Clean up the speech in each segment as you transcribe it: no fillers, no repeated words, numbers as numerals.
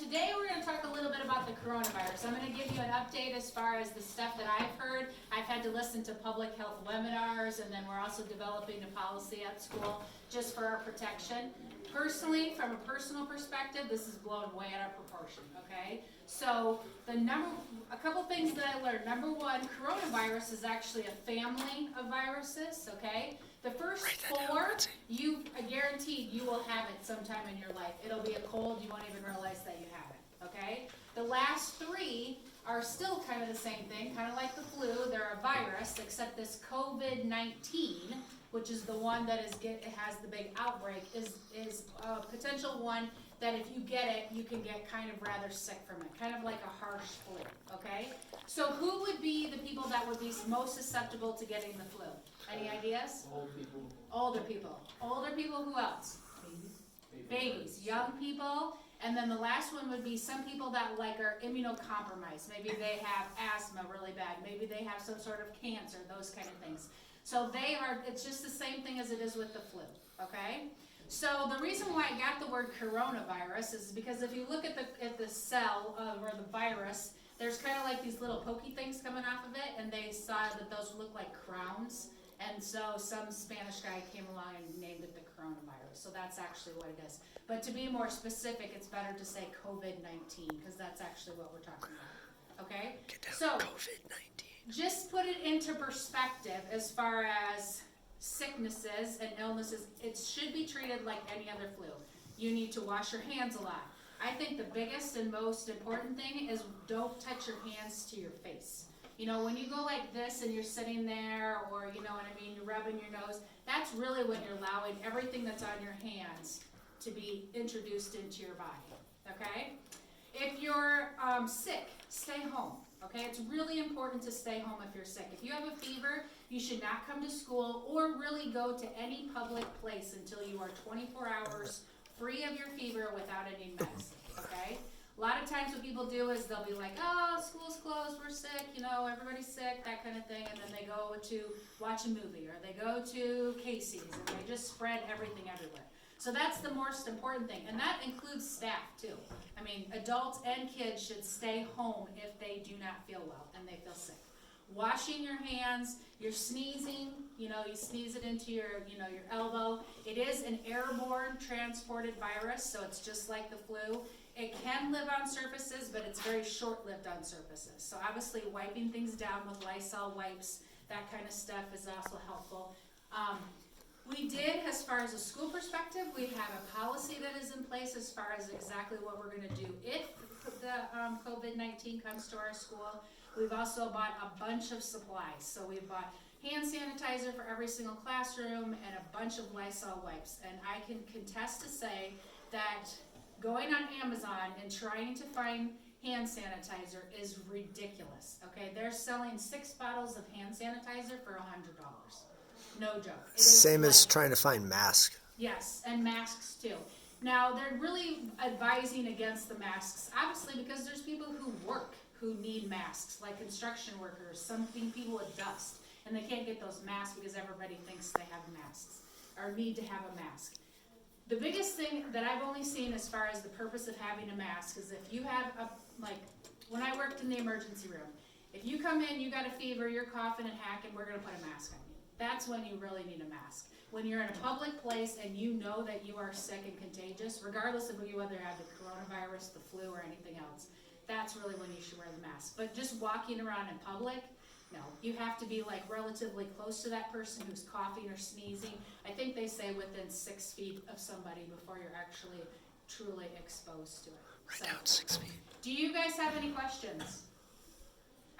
today we're going to talk a little bit about the coronavirus. I'm going to give you an update as far as the stuff that I've heard. I've had to listen to public health webinars, and then we're also developing a policy at school just for our protection. Personally, from a personal perspective, this is blown way out of proportion, okay? So a couple things that I learned. Number one, coronavirus is actually a family of viruses, okay? The first four, guaranteed you will have it sometime in your life. It'll be a cold, you won't even realize that you have it, okay? The last three are still kind of the same thing, kind of like the flu. They're a virus, except this COVID-19, which is the one that has the big outbreak, is a potential one that if you get it, you can get kind of rather sick from it, kind of like a harsh flu, okay? So who would be the people that would be most susceptible to getting the flu? Any ideas? Old people. Older people. Older people, who else? Babies. Young people. And then the last one would be some people that are immunocompromised. Maybe they have asthma really bad. Maybe they have some sort of cancer, those kind of things. So it's just the same thing as it is with the flu, okay? So the reason why I got the word coronavirus is because if you look at the cell or the virus, there's kind of like these little pokey things coming off of it, and they saw that those look like crowns. And so some Spanish guy came along and named it the coronavirus. So that's actually what it is. But to be more specific, it's better to say COVID-19 because that's actually what we're talking about. Okay? So COVID-19. Just put it into perspective as far as sicknesses and illnesses. It should be treated like any other flu. You need to wash your hands a lot. I think the biggest and most important thing is don't touch your hands to your face. You know, when you go like this and you're sitting there, or you know what I mean, you're rubbing your nose, that's really when you're allowing everything that's on your hands to be introduced into your body, okay? If you're sick, stay home, okay? It's really important to stay home if you're sick. If you have a fever, you should not come to school or really go to any public place until you are 24 hours free of your fever without any medicine, okay? A lot of times what people do is they'll be like, oh, school's closed, we're sick, you know, everybody's sick, that kind of thing, and then they go to watch a movie, or they go to Casey's, and they just spread everything everywhere. So that's the most important thing, and that includes staff, too. I mean, adults and kids should stay home if they do not feel well and they feel sick. Washing your hands, you're sneezing, you know, you sneeze it into your elbow. It is an airborne transported virus, so it's just like the flu. It can live on surfaces, but it's very short-lived on surfaces. So obviously wiping things down with Lysol wipes, that kind of stuff is also helpful. We did, as far as a school perspective, we have a policy that is in place as far as exactly what we're going to do if the COVID-19 comes to our school. We've also bought a bunch of supplies. So we've bought hand sanitizer for every single classroom and a bunch of Lysol wipes. And I can contest to say that going on Amazon and trying to find hand sanitizer is ridiculous, okay? They're selling 6 bottles of hand sanitizer for $100. No joke. Same as trying to find masks. Yes, and masks too. Now, they're really advising against the masks, obviously, because there's people who work who need masks, like construction workers, some people with dust, and they can't get those masks because everybody thinks they have masks or need to have a mask. The biggest thing that I've only seen as far as the purpose of having a mask is if you have when I worked in the emergency room, if you come in, you got a fever, you're coughing and hacking, we're gonna put a mask on you. That's when you really need a mask. When you're in a public place and you know that you are sick and contagious, regardless of whether you have the coronavirus, the flu, or anything else, that's really when you should wear the mask. But just walking around in public, no. You have to be relatively close to that person who's coughing or sneezing. I think they say within 6 feet of somebody before you're actually truly exposed to it. Right down 6 feet. Do you guys have any questions?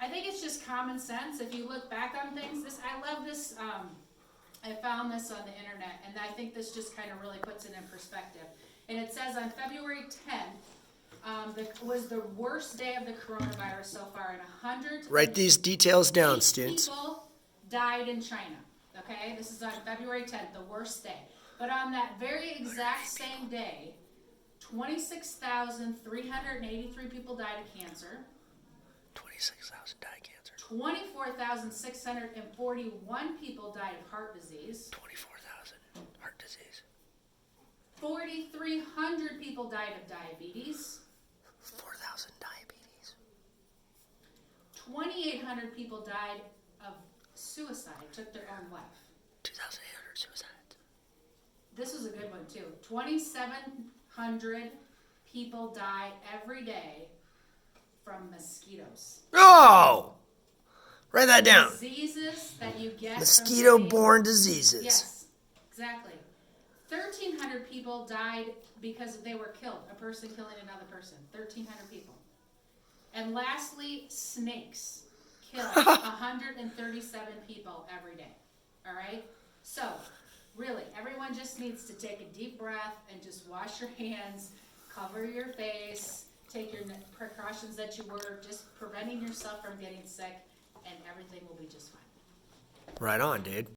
I think it's just common sense. If you look back on things, I love this. I found this on the internet, and I think this just kind of really puts it in perspective. And it says on February 10th, was the worst day of the coronavirus so far, and 100. Write these details down, students. People died in China. Okay, this is on February 10th, the worst day. But on that very exact same day, 26,383 people died of cancer. 26,000 died of cancer. 24,641 people died of heart disease. 24,000 heart disease. 4,300 people died of diabetes. 2,800 people died of suicide, took their own life. 2,800 suicides. This was a good one too. 2,700 people die every day from mosquitoes. Oh! Write that down. Diseases that you get Mosquito-borne diseases. Yes, exactly. 1,300 people died because they were killed. A person killing another person. 1,300 people. And lastly, snakes kill 137 people every day. All right? So, really, everyone just needs to take a deep breath and just wash your hands, cover your face, take your precautions that you were, just preventing yourself from getting sick, and everything will be just fine. Right on, dude.